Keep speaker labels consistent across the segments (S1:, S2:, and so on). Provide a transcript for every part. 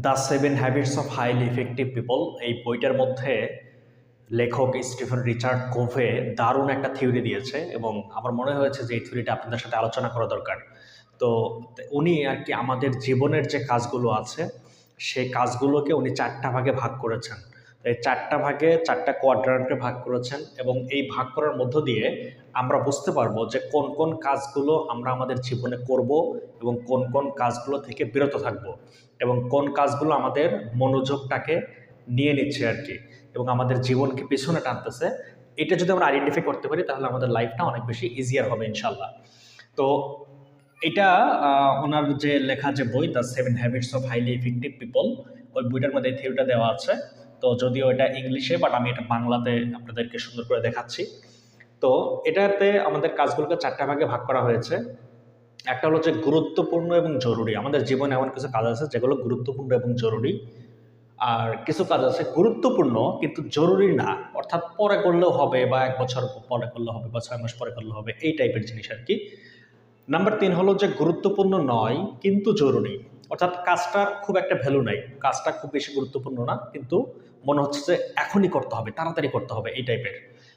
S1: The seven habits of highly effective people এই বইটার মধ্যে লেখক স্টিফেন রিচার্ড কোভে দারুণ একটা থিওরি দিয়েছে এবং আমার মনে হয়েছে যে এই থিওরিটা আপনাদের সাথে আলোচনা করা দরকার। তো উনি আর কি আমাদের জীবনের যে কাজগুলো আছে সেই কাজগুলোকে উনি চারটা ভাগে ভাগ করেছেন। তো এই চারটা ভাগে চারটা কোয়াড্রান্টে ভাগ করেছেন এবং এই ভাগ করার মধ্য দিয়ে আমরা বুঝতে পারবো যে কোন কোন কাজগুলো আমরা আমাদের জীবনে করব এবং কোন কোন কাজগুলো থেকে বিরত থাকবো এবং কোন কাজগুলো আমাদের মনোযোগটাকে নিয়ে নিচ্ছে আর কি এবং আমাদের জীবনকে পিছনে টানতেছে। এটা যদি আমরা আইডেন্টিফাই করতে পারি তাহলে আমাদের লাইফটা অনেক বেশি ইজিয়ার হবে ইনশাল্লাহ। তো এটা ওনার যে লেখা যে বই the seven habits of highly effective people, ওই বইটার মধ্যে থিওরিটা দেওয়া আছে। তো যদিও এটা ইংলিশে, বাট আমি এটা বাংলাতে আপনাদেরকে সুন্দর করে দেখাচ্ছি। তো এটাতে আমাদের কাজগুলোকে চারটা ভাগে ভাগ করা হয়েছে। একটা হলো যে গুরুত্বপূর্ণ এবং জরুরি। আমাদের জীবনে এমন কিছু কাজ আছে যেগুলো গুরুত্বপূর্ণ এবং জরুরি, আর কিছু কাজ আছে গুরুত্বপূর্ণ কিন্তু জরুরি না, অর্থাৎ পরে করলেও হবে বা 1 বছর পরে করলে হবে বা 6 মাস পরে করলে হবে, এই টাইপের জিনিস আর কি। নাম্বার 3 হলো যে গুরুত্বপূর্ণ নয় কিন্তু জরুরি, অর্থাৎ কাজটার খুব একটা ভ্যালু নাই, কাজটা খুব বেশি গুরুত্বপূর্ণ না কিন্তু মনে হচ্ছে যে এখনই করতে হবে, তাড়াতাড়ি করতে হবে, এই টাইপের।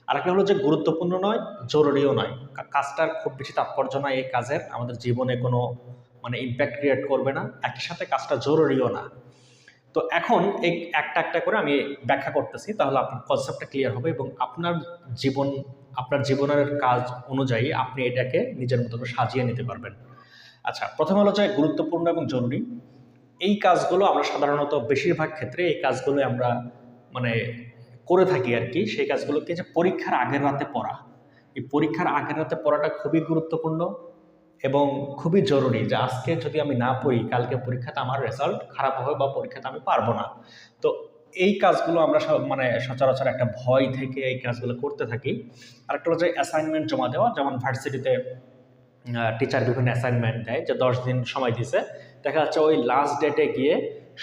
S1: আরেকটা হলো যে গুরুত্বপূর্ণ নয়, জরুরিও নয়, কাজটার খুব বেশি তাৎপর্য নয় এই কাজের, আমাদের জীবনে কোনো মানে ইম্প্যাক্ট ক্রিয়েট করবে না, একই সাথে কাজটা জরুরিও না। তো এখন এই একটা একটা করে আমি ব্যাখ্যা করতেছি, তাহলে আপনার কনসেপ্টটা ক্লিয়ার হবে এবং আপনার জীবনের কাজ অনুযায়ী আপনি এটাকে নিজের মতো করে সাজিয়ে নিতে পারবেন। আচ্ছা, প্রথমে হলো যে গুরুত্বপূর্ণ এবং জরুরি। এই কাজগুলো আমরা সাধারণত বেশিরভাগ ক্ষেত্রে এই কাজগুলো আমরা মানে করে থাকি আর কি। সেই কাজগুলোকে যে পরীক্ষার আগের রাতে পড়া, এই পরীক্ষার আগের রাতে পড়াটা খুবই গুরুত্বপূর্ণ এবং খুবই জরুরি, যে আজকে যদি আমি না পড়ি কালকে পরীক্ষাতে আমার রেজাল্ট খারাপ হবে বা পরীক্ষাতে আমি পারবো না। তো এই কাজগুলো আমরা মানে সচরাচর একটা ভয় থেকে এই কাজগুলো করতে থাকি। আরেকটা হচ্ছে অ্যাসাইনমেন্ট জমা দেওয়া, যেমন ভার্সিটিতে টিচার বিভিন্ন অ্যাসাইনমেন্ট দেয় যে 10 দিন সময় দিছে, দেখা যাচ্ছে ওই লাস্ট ডেটে গিয়ে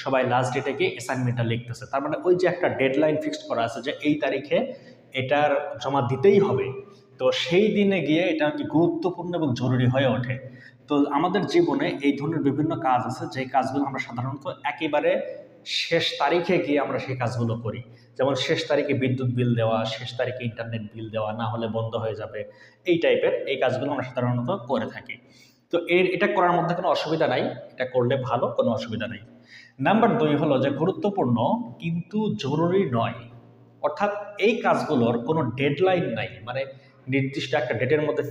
S1: সবাই লাস্ট ডেটে গিয়ে অ্যাসাইনমেন্টটা লিখতেছে। তার মানে ওই যে একটা ডেডলাইন ফিক্সড করা আছে যে এই তারিখে এটার জমা দিতেই হবে, তো সেই দিনে গিয়ে এটা কি গুরুত্বপূর্ণ এবং জরুরি হয়ে ওঠে। তো আমাদের জীবনে এই ধরনের বিভিন্ন কাজ আছে যে কাজগুলো আমরা সাধারণত একেবারে শেষ তারিখে গিয়ে আমরা সেই কাজগুলো করি। যেমন শেষ তারিখে বিদ্যুৎ বিল দেওয়া, শেষ তারিখে ইন্টারনেট বিল দেওয়া, না হলে বন্ধ হয়ে যাবে, এই টাইপের এই কাজগুলো আমরা সাধারণত করে থাকি। তো এটা করার মধ্যে কোনো অসুবিধা নাই, এটা করলে ভালো, কোনো অসুবিধা নাই। নাম্বার 2 হলো যে গুরুত্বপূর্ণ কিন্তু জরুরি নয়, অর্থাৎ এই কাজগুলোর কোনো ডেডলাইন নাই, মানে নির্দিষ্ট একটা ডেটের মধ্যে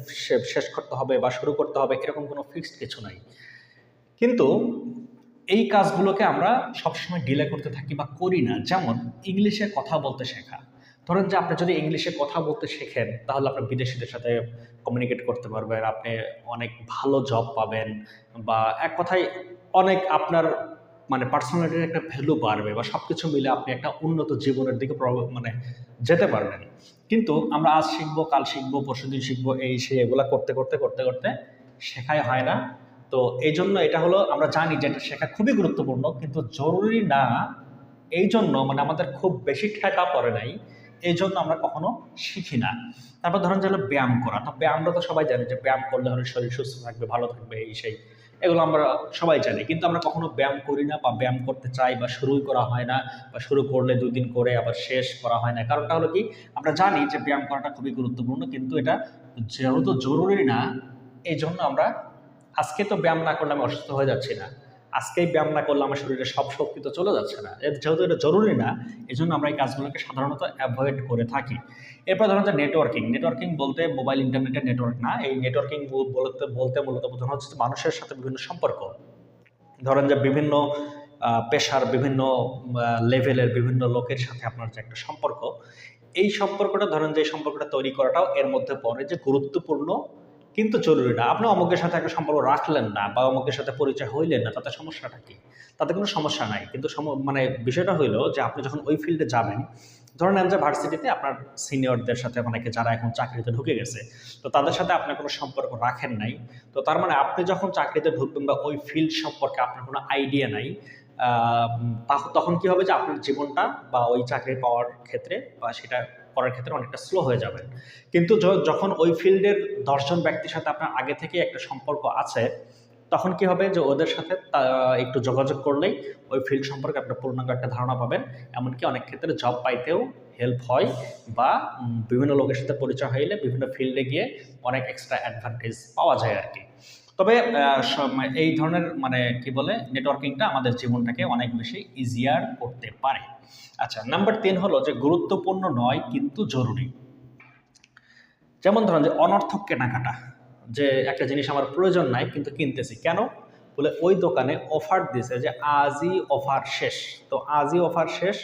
S1: শেষ করতে হবে বা শুরু করতে হবে এরকম কোনো ফিক্সড কিছু নাই। কিন্তু এই কাজগুলোকে আমরা সবসময় ডিলে করতে থাকি বা করি না। যেমন ইংলিশে কথা বলতে শেখা। ধরেন যে আপনি যদি ইংলিশে কথা বলতে শেখেন তাহলে আপনি বিদেশিদের সাথে কমিউনিকেট করতে পারবেন, আপনি অনেক ভালো জব পাবেন, বা এক কথায় অনেক আপনার মানে পার্সোনালিটির একটা ভ্যালু বাড়বে, বা সব কিছু মিলে আপনি একটা উন্নত জীবনের দিকে মানে যেতে পারবেন। কিন্তু আমরা আজ শিখবো, কাল শিখবো, পরশুদিন শিখবো, এই সেই এগুলা করতে করতে করতে করতে শেখাই হয় না। তো এই জন্য এটা হলো, আমরা জানি যে এটা শেখা খুবই গুরুত্বপূর্ণ কিন্তু জরুরি না, এই জন্য মানে আমাদের খুব বেশি ঠেকা পড়ে নাই, এই জন্য আমরা কখনো শিখি না। তারপর ধরেন যে হলো ব্যায়াম করা। তো ব্যায়ামটা তো সবাই জানে যে ব্যায়াম করলে হলে শরীর সুস্থ থাকবে, ভালো থাকবে, এই সেই, এগুলো আমরা সবাই জানি, কিন্তু আমরা কখনো ব্যায়াম করি না বা ব্যায়াম করতে চাই বা শুরুই করা হয় না, বা শুরু করলে 2 দিন করে আবার শেষ করা হয় না। কারণটা হলো কি, আমরা জানি যে ব্যায়াম করাটা খুবই গুরুত্বপূর্ণ কিন্তু এটা যেহেতু জরুরি না, এই জন্য আমরা আজকে তো ব্যায়াম না করলে আমি অসুস্থ হয়ে যাচ্ছি না, আজকেই ব্যায়াম না করলে আমার শরীরে সব শক্তি তো চলে যাচ্ছে না, যেহেতু এটা জরুরি না, এই জন্য আমরা এই কাজগুলোকে সাধারণত অ্যাভয়েড করে থাকি। এরপর ধরুন যে নেটওয়ার্কিং। নেটওয়ার্কিং বলতে মোবাইল ইন্টারনেটের নেটওয়ার্ক না, এই নেটওয়ার্কিং বলতে বলতে মূলত বোঝানো হচ্ছে মানুষের সাথে বিভিন্ন সম্পর্ক। ধরেন যে বিভিন্ন পেশার বিভিন্ন লেভেলের বিভিন্ন লোকের সাথে আপনার যে একটা সম্পর্ক, এই সম্পর্কটা ধরেন যে এই সম্পর্কটা তৈরি করাটাও এর মধ্যে পড়ে যে গুরুত্বপূর্ণ কিন্তু জরুরি না। আপনি অমুকের সাথে একটা সম্পর্ক রাখলেন না বা অমুকের সাথে পরিচয় হইলেন না, তাতে সমস্যাটা কি? তাতে কোনো সমস্যা নাই, কিন্তু মানে বিষয়টা হইলো যে আপনি যখন ওই ফিল্ডে যাবেন, ধরে নেন যে ভার্সিটিতে আপনার সিনিয়রদের সাথে অনেকে যারা এখন চাকরিতে ঢুকে গেছে, তো তাদের সাথে আপনার কোনো সম্পর্ক রাখেন নাই। তো তার মানে আপনি যখন চাকরিতে ঢুকবেন বা ওই ফিল্ড সম্পর্কে আপনার কোনো আইডিয়া নাই, তখন কি হবে যে আপনার জীবনটা বা ওই চাকরি পাওয়ার ক্ষেত্রে বা সেটা করার ক্ষেত্রে অনেকটা স্লো হয়ে যাবেন। কিন্তু যখন ওই ফিল্ডের 10 জন ব্যক্তির সাথে আপনার আগে থেকে একটা সম্পর্ক আছে, তখন কি হবে যে ওদের সাথে একটু যোগাযোগ করলেই ওই ফিল্ড সম্পর্কে আপনার পূর্ণাঙ্গ একটা ধারণা পাবেন। এমনকি অনেক ক্ষেত্রে জব পাইতেও হেল্প হয়, বা বিভিন্ন লোকের সাথে পরিচয় হইলে বিভিন্ন ফিল্ডে গিয়ে অনেক এক্সট্রা অ্যাডভান্টেজ পাওয়া যায় আর কি। তবে এই ধরনের মানে কি বলে নেটওয়ার্কিংটা আমাদের জীবনটাকে অনেক বেশি ইজিয়ার করতে পারে। আচ্ছা, নাম্বার 3 হলো যে গুরুত্বপূর্ণ নয় কিন্তু জরুরি। যেমন ধরেন যে অনর্থক কেনাকাটা, যে একটা জিনিস আমার প্রয়োজন নাই কিন্তু কিনতেছি কেন, বলে ওই দোকানে অফার দিছে যে আজই অফার শেষ, তো আজই অফার শেষ,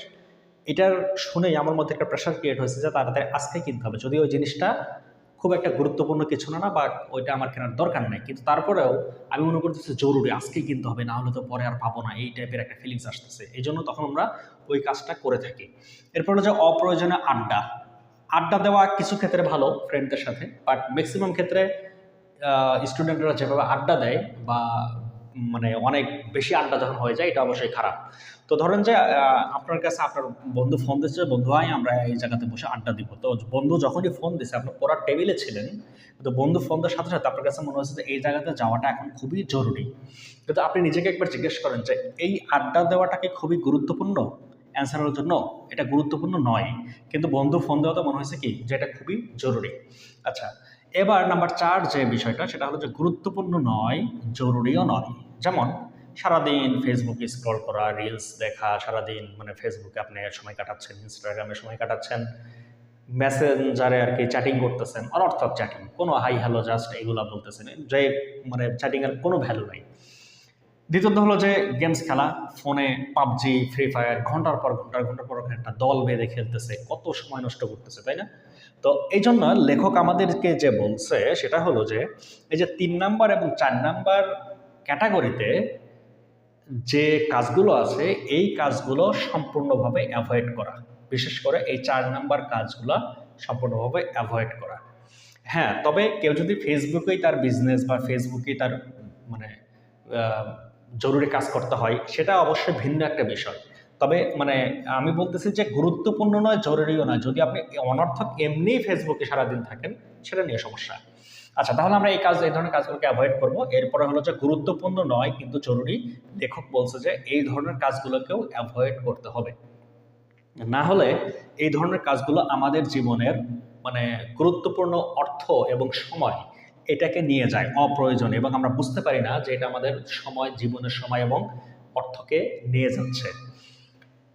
S1: এটার শুনেই আমার মধ্যে একটা প্রেশার ক্রিয়েট হয়েছে যে তাড়াতাড়ি আজকে কিনতে হবে, যদি ওই জিনিসটা খুব একটা গুরুত্বপূর্ণ কিছু না, বা ওইটা আমার কেনার দরকার নাই, কিন্তু তারপরেও আমি মনে করতেছি জরুরি আজকেই কিনতে হবে, না হলে তো পরে আর পাবো না, এই টাইপের একটা ফিলিংস আসতেছে, এই জন্য তখন আমরা ওই কাজটা করে থাকি। এরপর হলো যে অপ্রয়োজনীয় আড্ডা। আড্ডা দেওয়া কিছু ক্ষেত্রে ভালো ফ্রেন্ডদের সাথে, বাট ম্যাক্সিমাম ক্ষেত্রে স্টুডেন্টরা যেভাবে আড্ডা দেয় বা মানে অনেক বেশি আড্ডা যখন হয়ে যায়, এটা অবশ্যই খারাপ। তো ধরেন যে আপনার কাছে আপনার বন্ধু ফোন দিচ্ছে, বন্ধু হয় আমরা এই জায়গাতে বসে আড্ডা দিব, তো বন্ধু যখনই ফোন দিচ্ছে আপনি পড়ার টেবিলে ছিলেন, তো বন্ধু ফোন দেওয়ার সাথে সাথে আপনার কাছে মনে হচ্ছে যে এই জায়গাতে যাওয়াটা এখন খুবই জরুরি, কিন্তু আপনি নিজেকে একবার জিজ্ঞেস করেন যে এই আড্ডা দেওয়াটা কি খুবই গুরুত্বপূর্ণ? অ্যান্সারের জন্য এটা গুরুত্বপূর্ণ নয়, কিন্তু বন্ধু ফোন দেওয়া তো মনে হয়েছে কি যে এটা খুবই জরুরি। আচ্ছা, এবার নাম্বার 4 যে বিষয়টা, সেটা হলো যে গুরুত্বপূর্ণ নয় জরুরিও নয়। যেমন সারাদিন ফেসবুকে স্ক্রল করা, রিলস দেখা, সারাদিন মানে ফেসবুকে আপনি সময় কাটাচ্ছেন, ইনস্টাগ্রামে সময় কাটাচ্ছেন, মেসেঞ্জারে আর কি চ্যাটিং করতেছেন, অনর্থক চ্যাটিং, কোনো হাই হ্যালো জাস্ট এগুলা বলতেছেন, যে মানে চ্যাটিংয়ের কোনো ভ্যালু নাই। দ্বিতীয়ত হলো যে গেমস খেলা, ফোনে পাবজি, ফ্রি ফায়ার ঘন্টার পর একটা দল বেঁধে খেলতেছে, কত সময় নষ্ট করতেছে, তাই না? তো এই জন্য লেখক আমাদেরকে যে বলছে সেটা হলো যে এই যে 3 নাম্বার এবং 4 নাম্বার ক্যাটাগরিতে যে কাজগুলো আছে, এই কাজগুলো সম্পূর্ণভাবে অ্যাভয়েড করা, বিশেষ করে এই 4 নাম্বার কাজগুলো সম্পূর্ণভাবে অ্যাভয়েড করা। হ্যাঁ, তবে কেউ যদি ফেসবুকেই তার বিজনেস বা ফেসবুকেই তার মানে জরুরি কাজ করতে হয়, সেটা অবশ্যই ভিন্ন একটা বিষয়। তবে মানে আমি বলতেছি যে গুরুত্বপূর্ণ নয় জরুরিও নয়, যদি আপনি অনর্থক এমনি ফেসবুকে সারাদিন থাকেন সেটা নিয়ে সমস্যা। আচ্ছা, তাহলে আমরা এই ধরনের কাজগুলোকে অ্যাভয়েড করব। এরপরে হলো যে গুরুত্বপূর্ণ নয় কিন্তু জরুরি, লেখক বলছে যে এই ধরনের কাজগুলোকেও অ্যাভয়েড করতে হবে, না হলে এই ধরনের কাজগুলো আমাদের জীবনের মানে গুরুত্বপূর্ণ অর্থ এবং সময় এটাকে নিয়ে যায় অপ্রয়োজনে, এবং আমরা বুঝতে পারি না যে এটা আমাদের সময়, জীবনের সময় এবং অর্থকে নিয়ে যাচ্ছে।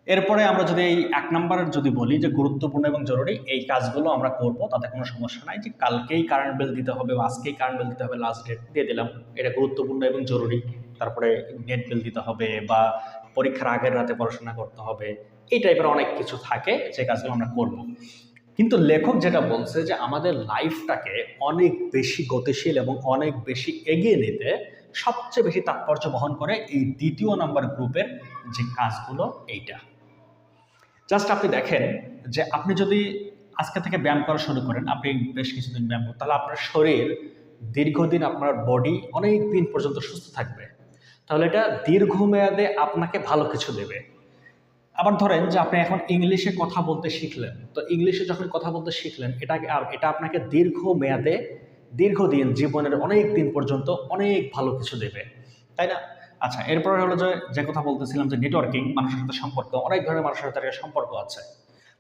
S1: এরপরে আমরা যদি এই 1 নাম্বারের যদি বলি যে গুরুত্বপূর্ণ এবং জরুরি, এই কাজগুলো আমরা করব, তাতে কোনো সমস্যা নাই, যে কালকেই কারেন্ট বিল দিতে হবে বা আজকেই কারেন্ট বিল দিতে হবে, লাস্ট ডেট দিয়ে দিলাম, এটা গুরুত্বপূর্ণ এবং জরুরি। তারপরে নেট বিল দিতে হবে বা পরীক্ষার আগের রাতে পড়াশোনা করতে হবে, এই টাইপের অনেক কিছু থাকে যে কাজগুলো আমরা করব। কিন্তু লেখক যেটা বলছে যে আমাদের লাইফটাকে অনেক বেশি গতিশীল এবং অনেক বেশি এগিয়ে নিতে সবচেয়ে বেশি তাৎপর্য বহন করে এই 2য় নাম্বার গ্রুপের যে কাজগুলো, এইটা জাস্ট আপনি দেখেন যে আপনি যদি আজকে থেকে ব্যায়াম করা শুরু করেন, আপনি বেশ কিছুদিন ব্যায়াম করেন, তাহলে আপনার শরীর দীর্ঘদিন, আপনার বডি অনেক দিন পর্যন্ত সুস্থ থাকবে, তাহলে এটা দীর্ঘমেয়াদে আপনাকে ভালো কিছু দেবে। আবার ধরেন যে আপনি এখন ইংলিশে কথা বলতে শিখলেন, তো ইংলিশে যখন কথা বলতে শিখলেন, এটা আপনাকে দীর্ঘমেয়াদে, দীর্ঘদিন, জীবনের অনেক দিন পর্যন্ত অনেক ভালো কিছু দেবে, তাই না? আচ্ছা, এরপরে হলো যে কথা বলতেছিলাম যে নেটওয়ার্কিং, মানুষের সাথে সম্পর্ক, অনেক ধরনের মানুষের সাথে সম্পর্ক আছে।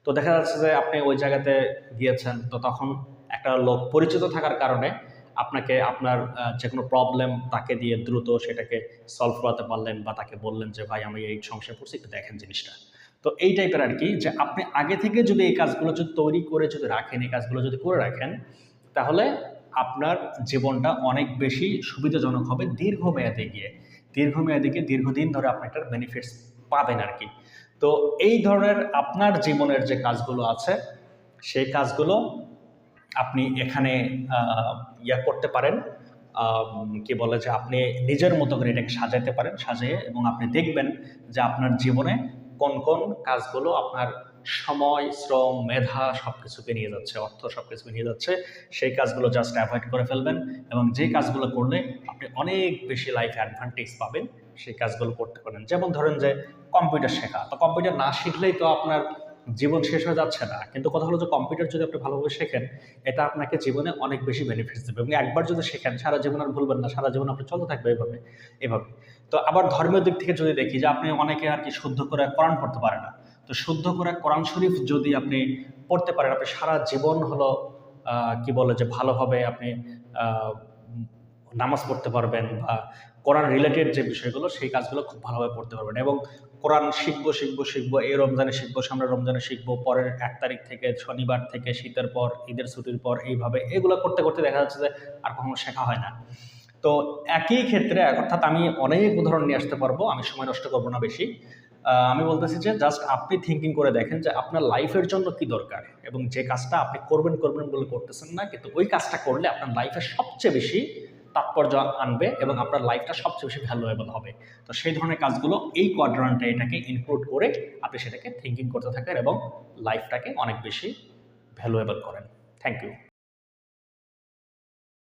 S1: তো দেখা যাচ্ছে যে আপনি ওই জায়গাতে গিয়েছেন, তো তখন একটা লোক পরিচিত থাকার কারণে আপনাকে আপনার যে কোনো প্রবলেম তাকে দিয়ে দ্রুত সেটাকে সলভ করাতে পারলেন, বা তাকে বললেন যে ভাই আমি এই সমস্যায় পড়ছি, একটু দেখেন জিনিসটা। তো এই টাইপের আর কি, যে আপনি আগে থেকে যদি এই কাজগুলো যদি তৈরি করে যদি রাখেন, এই কাজগুলো যদি করে রাখেন, তাহলে আপনার জীবনটা অনেক বেশি সুবিধাজনক হবে দীর্ঘমেয়াদে গিয়ে, দীর্ঘদিন ধরে আপনি একটা বেনিফিটস পাবেন আর কি। তো এই ধরনের আপনার জীবনের যে কাজগুলো আছে, সেই কাজগুলো আপনি এখানে করতে পারেন, কি বলে যে আপনি নিজের মতো করে এটাকে সাজাতে পারেন, সাজিয়ে, এবং আপনি দেখবেন যে আপনার জীবনে কোন কোন কাজগুলো আপনার সময়, শ্রম, মেধা সবকিছুকে নিয়ে যাচ্ছে, অর্থ সবকিছুকে নিয়ে যাচ্ছে, সেই কাজগুলো জাস্ট অ্যাভয়েড করে ফেলবেন, এবং যে কাজগুলো করলে আপনি অনেক বেশি লাইফ অ্যাডভান্টেজ পাবেন সেই কাজগুলো করতে পারেন। যেমন ধরেন যে কম্পিউটার শেখা, তো কম্পিউটার না শিখলেই তো আপনার জীবন শেষ হয়ে যাচ্ছে না। কিন্তু কথা হলো যে কম্পিউটার যদি আপনি ভালোভাবে শেখেন, এটা আপনাকে জীবনে অনেক বেশি বেনিফিটস দেবে এবং একবার যদি শেখেন সারা জীবন আর ভুলবেন না। সারা জীবন আপনি চলতে থাকবে এভাবে, এভাবে। তো আবার ধর্মীয় দিক থেকে যদি দেখি যে আপনি অনেকে আরকি শুদ্ধ করে কোরআন পড়তে পারে না। তো শুদ্ধ করে কোরআন শরীফ যদি আপনি পড়তে পারেন, আপনি সারা জীবন হলো কি বলে যে ভালোভাবে আপনি আ উম নামাজ পড়তে পারবেন বা কোরআন রিলেটেড যে বিষয়গুলো সেই কাজগুলো খুব ভালোভাবে পড়তে পারবেন এবং কোরআন শিখবো, এই রমজানে শিখবো, সামনের রমজানে শিখবো, পরের ১ তারিখ থেকে শনিবার থেকে শীতের পর, ঈদের ছুটির পর এইভাবে এগুলো করতে, করতে দেখা যাচ্ছে যে আর কখনো শেখা হয় না। তো একই ক্ষেত্রে অর্থাৎ আমি অনেক উদাহরণ নিয়ে আসতে পারবো। আমি সময় নষ্ট করব না বেশি। আমি বলতেছি যে জাস্ট আপনি থিংকিং করে দেখেন যে আপনার লাইফের জন্য কি দরকার এবং যে কাজটা আপনি করবেন বলে করতেছেন না। কিন্তু ওই কাজটা করলে আপনার লাইফে সবচেয়ে বেশি তাৎপর্য আনবে এবং আপনার লাইফটা সবচেয়ে বেশি ভ্যালুয়েবল হবে। তো সেই ধরনের কাজগুলো এই কোয়াড্র্যান্টে এটাকে ইনক্লুড করে আপনি সেটাকে থিংকিং করতে থাকেন এবং লাইফটাকে অনেক বেশি ভ্যালুয়েবল করেন। Thank you.